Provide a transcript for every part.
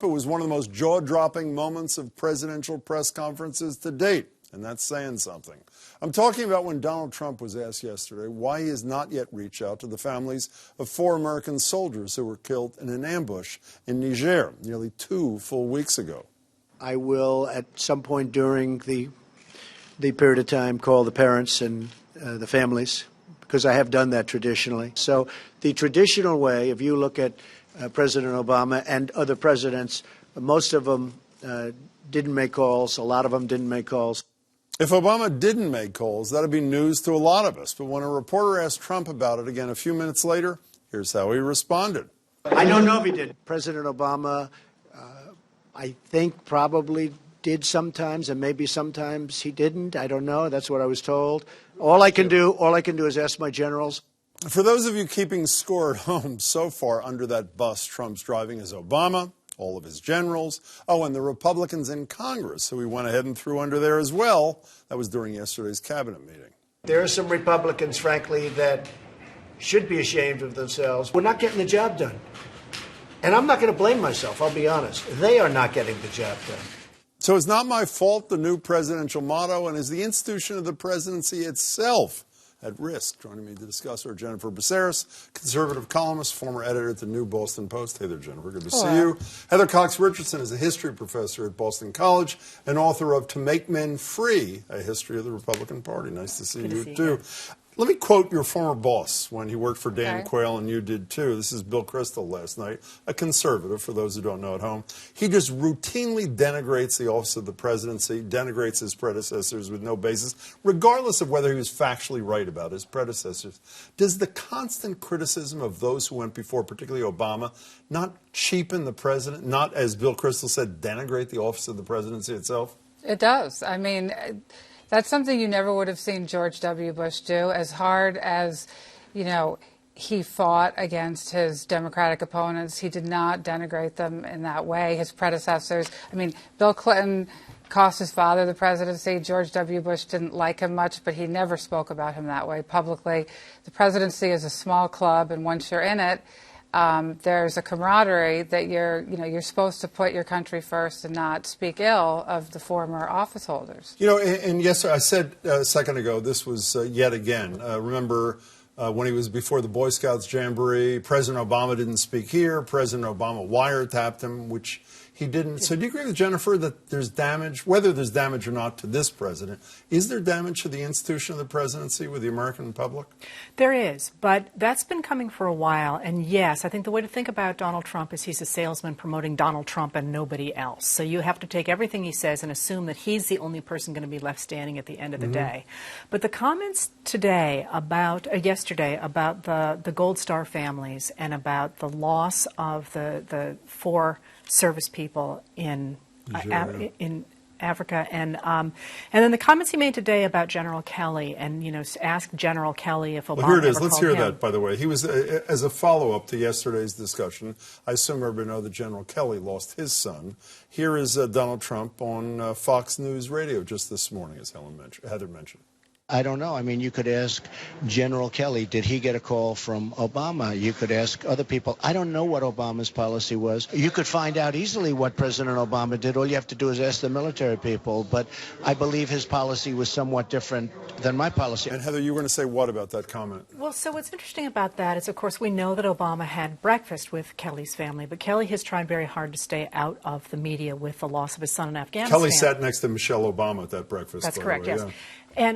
It was one of the most jaw-dropping moments of presidential press conferences to date, and that's saying something. I'm talking about when Donald Trump was asked yesterday why he has not yet reached out to the families of 4 American soldiers who were killed in an ambush in Niger nearly 2 full weeks ago. I will, at some point during the period of time, call the parents and the families, because I have done that traditionally. So the traditional way, if you look at President Obama and other presidents, most of them didn't make calls. A lot of them didn't make calls. If Obama didn't make calls, that would be news to a lot of us. But when a reporter asked Trump about it again a few minutes later, here's how he responded. I don't know if he did. President Obama, I think, probably did sometimes, and maybe sometimes he didn't. I don't know. That's what I was told. All I can do is ask my generals. For those of you keeping score at home, so far under that bus Trump's driving is Obama, all of his generals, and the Republicans in Congress, who he went ahead and threw under there as well. That was during yesterday's cabinet meeting. There are some Republicans, frankly, that should be ashamed of themselves. We're not getting the job done. And I'm not going to blame myself, I'll be honest. They are not getting the job done. So it's not my fault, the new presidential motto, and is the institution of the presidency itself at risk? Joining me to discuss are Jennifer Braceras, conservative columnist, former editor at the New Boston Post. Hey there, Jennifer. Good to see you. Heather Cox Richardson is a history professor at Boston College and author of To Make Men Free, A History of the Republican Party. Nice to see you, too. Let me quote your former boss when he worked for Dan Quayle, and you did too. This is Bill Kristol last night, a conservative, for those who don't know at home. He just routinely denigrates the office of the presidency, denigrates his predecessors with no basis, regardless of whether he was factually right about his predecessors. Does the constant criticism of those who went before, particularly Obama, not cheapen the president, not, as Bill Kristol said, denigrate the office of the presidency itself? It does. I mean, that's something you never would have seen George W. Bush do. As hard as, he fought against his Democratic opponents, he did not denigrate them in that way. His predecessors, Bill Clinton cost his father the presidency. George W. Bush didn't like him much, but he never spoke about him that way publicly. The presidency is a small club, and once you're in it, there's a camaraderie that you're supposed to put your country first and not speak ill of the former office holders. And yes, I said a second ago, this was yet again. Remember when he was before the Boy Scouts Jamboree, President Obama didn't speak here. President Obama wiretapped him, which he didn't. So do you agree with Jennifer that there's damage, whether there's damage or not to this president? Is there damage to the institution of the presidency with the American public? There is, but that's been coming for a while. And yes, I think the way to think about Donald Trump is he's a salesman promoting Donald Trump and nobody else. So you have to take everything he says and assume that he's the only person going to be left standing at the end of the day. But the comments today about, yesterday, about the Gold Star families and about the loss of the 4 service people in Africa, and then the comments he made today about General Kelly, and asked General Kelly if Obama. Well, here it is. Let's hear that. By the way, he was as a follow-up to yesterday's discussion. I assume everybody knows that General Kelly lost his son. Here is Donald Trump on Fox News Radio just this morning, as Heather mentioned. I don't know. You could ask General Kelly, did he get a call from Obama? You could ask other people. I don't know what Obama's policy was. You could find out easily what President Obama did. All you have to do is ask the military people. But I believe his policy was somewhat different than my policy. And Heather, you were going to say what about that comment? Well, so what's interesting about that is, of course, we know that Obama had breakfast with Kelly's family, but Kelly has tried very hard to stay out of the media with the loss of his son in Afghanistan. Kelly sat next to Michelle Obama at that breakfast. That's correct, yes. Yeah.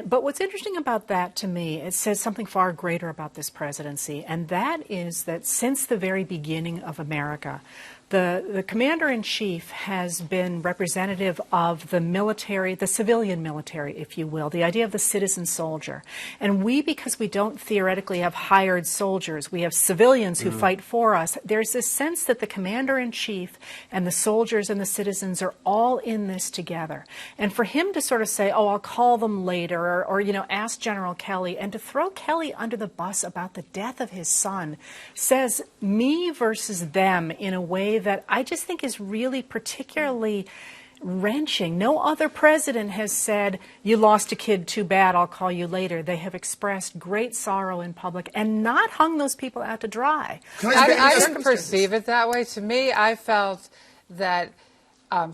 But what's interesting about that, to me, it says something far greater about this presidency, and that is that since the very beginning of America, the commander-in-chief has been representative of the military, the civilian military, if you will, the idea of the citizen soldier. And because we don't theoretically have hired soldiers, we have civilians who fight for us, there's this sense that the commander-in-chief and the soldiers and the citizens are all in this together. And for him to sort of say, I'll call them later, or ask General Kelly, and to throw Kelly under the bus about the death of his son says me versus them in a way that I just think is really particularly wrenching. No other president has said, you lost a kid, too bad, I'll call you later. They have expressed great sorrow in public and not hung those people out to dry. I didn't perceive it that way. To me, I felt that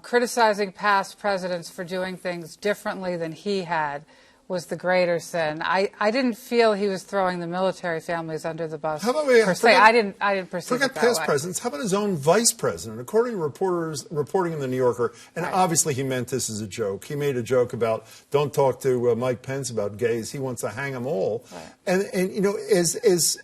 criticizing past presidents for doing things differently than he had was the greater sin. I didn't feel he was throwing the military families under the bus. How about we per se. I didn't perceive it forget that past way. presidents? How about his own vice president? According to reporters reporting in the New Yorker, and obviously he meant this as a joke. He made a joke about don't talk to Mike Pence about gays. He wants to hang them all. Right. And you know, as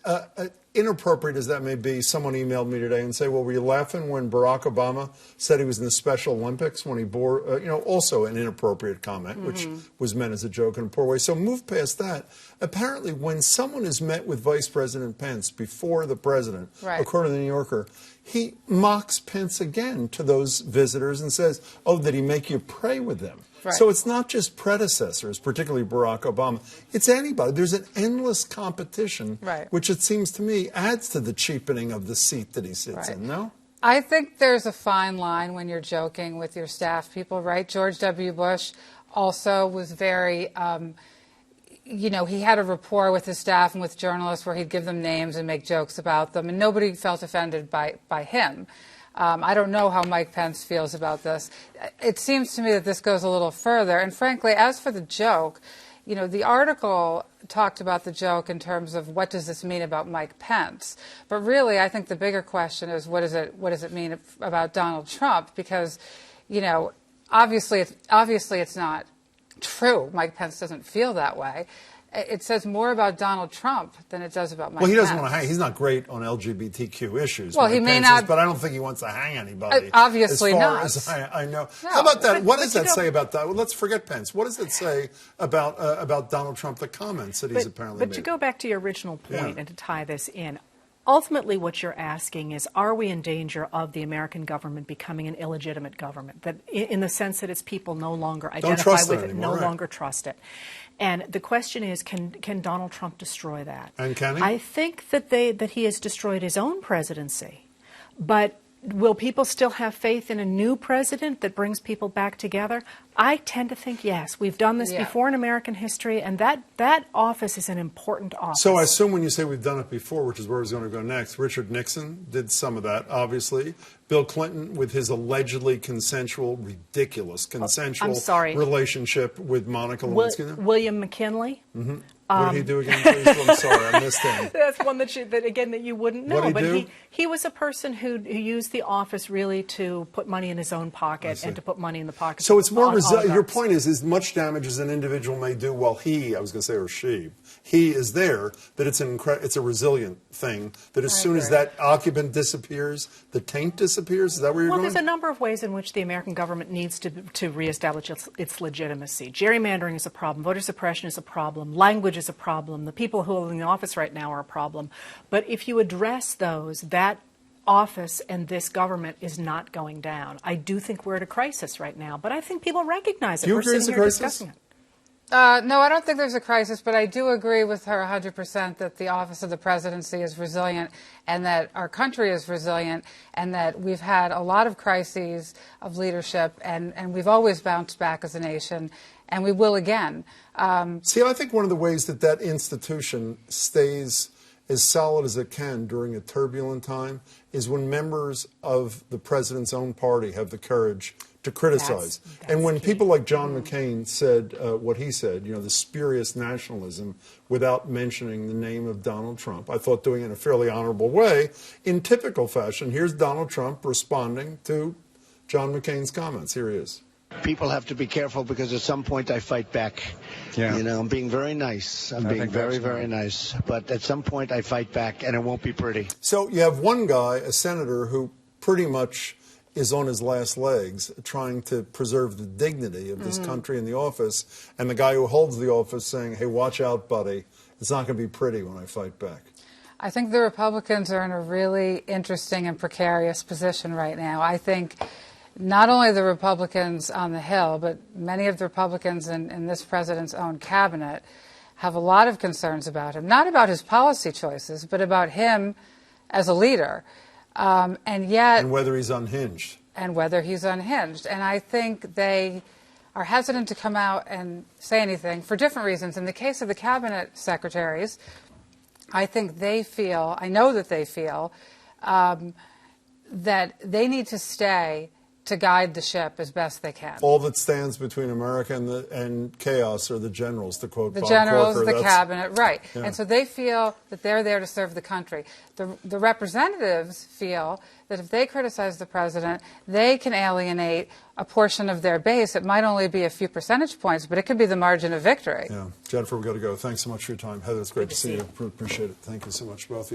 inappropriate as that may be, someone emailed me today and say, well, were you laughing when Barack Obama said he was in the Special Olympics when he bore, you know, also an inappropriate comment, which was meant as a joke in a poor way. So move past that. Apparently, when someone is met with Vice President Pence before the president, according to the New Yorker, he mocks Pence again to those visitors and says, oh, did he make you pray with them? Right. So it's not just predecessors, particularly Barack Obama. It's anybody. There's an endless competition, which it seems to me adds to the cheapening of the seat that he sits in, no? I think there's a fine line when you're joking with your staff people, right? George W. Bush also was very, you know, he had a rapport with his staff and with journalists where he'd give them names and make jokes about them, and nobody felt offended by him. I don't know how Mike Pence feels about this. It seems to me that this goes a little further. And frankly, as for the joke, you know, the article talked about the joke in terms of what does this mean about Mike Pence. But really, I think the bigger question is what does it mean about Donald Trump? Because, you know, obviously it's not true. Mike Pence doesn't feel that way. It says more about Donald Trump than it does about Mike Pence. Well, he doesn't want to hang. He's not great on LGBTQ issues. Well, he may not. But I don't think he wants to hang anybody. Obviously not. As far as I know. No, How about that? What does that say about that? Well, let's forget Pence. What does it say about Donald Trump, the comments that he's apparently made? But to go back to your original point and to tie this in, ultimately what you're asking is, are we in danger of the American government becoming an illegitimate government? That in the sense that its people no longer identify with it, no longer trust it. And the question is, can Donald Trump destroy that? And can he? I think that he has destroyed his own presidency. But will people still have faith in a new president that brings people back together? I tend to think yes. We've done this before in American history, and that office is an important office. So I assume when you say we've done it before, which is where I was going to go next, Richard Nixon did some of that, obviously. Bill Clinton with his allegedly ridiculous consensual relationship with Monica Lewinsky. William McKinley. Mm-hmm. What did he do again, please? I'm sorry, I missed him. That's one that you wouldn't know. But he was a person who used the office really to put money in his own pocket and to put money in the pockets. So it's more resilient. Your point is, as much damage as an individual may do while I was going to say, or he is there, that it's a resilient thing, that as soon as that occupant disappears, the taint disappears? Is that where you're going? Well, there's a number of ways in which the American government needs to reestablish its legitimacy. Gerrymandering is a problem. Voter suppression is a problem. Language is a problem. The people who are in the office right now are a problem. But if you address those, that office and this government is not going down. I do think we're at a crisis right now, but I think people recognize it. Do you agree it's a crisis? Discussing it. No, I don't think there's a crisis, but I do agree with her 100% that the office of the presidency is resilient and that our country is resilient and that we've had a lot of crises of leadership and we've always bounced back as a nation and we will again. See, I think one of the ways that institution stays as solid as it can during a turbulent time is when members of the president's own party have the courage to criticize. And when people like John McCain said what he said, you know, the spurious nationalism without mentioning the name of Donald Trump, I thought doing it in a fairly honorable way. In typical fashion, here's Donald Trump responding to John McCain's comments. Here he is. People have to be careful because at some point I fight back. Yeah. You know, I'm being very nice. I'm being very, very nice. But at some point I fight back and it won't be pretty. So you have one guy, a senator, who pretty much is on his last legs trying to preserve the dignity of this country in the office, and the guy who holds the office saying, hey, watch out, buddy. It's not going to be pretty when I fight back. I think the Republicans are in a really interesting and precarious position right now. I think not only the Republicans on the Hill, but many of the Republicans in this president's own cabinet have a lot of concerns about him, not about his policy choices, but about him as a leader. And whether he's unhinged. And whether he's unhinged. And I think they are hesitant to come out and say anything for different reasons. In the case of the cabinet secretaries, I think they feel, I know that they feel, that they need to stay to guide the ship as best they can. All that stands between America and chaos are the generals, to quote The Bob generals, Corker. the cabinet, right. Yeah. And so they feel that they're there to serve the country. The representatives feel that if they criticize the president, they can alienate a portion of their base. It might only be a few percentage points, but it could be the margin of victory. Yeah. Jennifer, we've got to go. Thanks so much for your time. Heather, it's great to see you. Appreciate it. Thank you so much, both of you.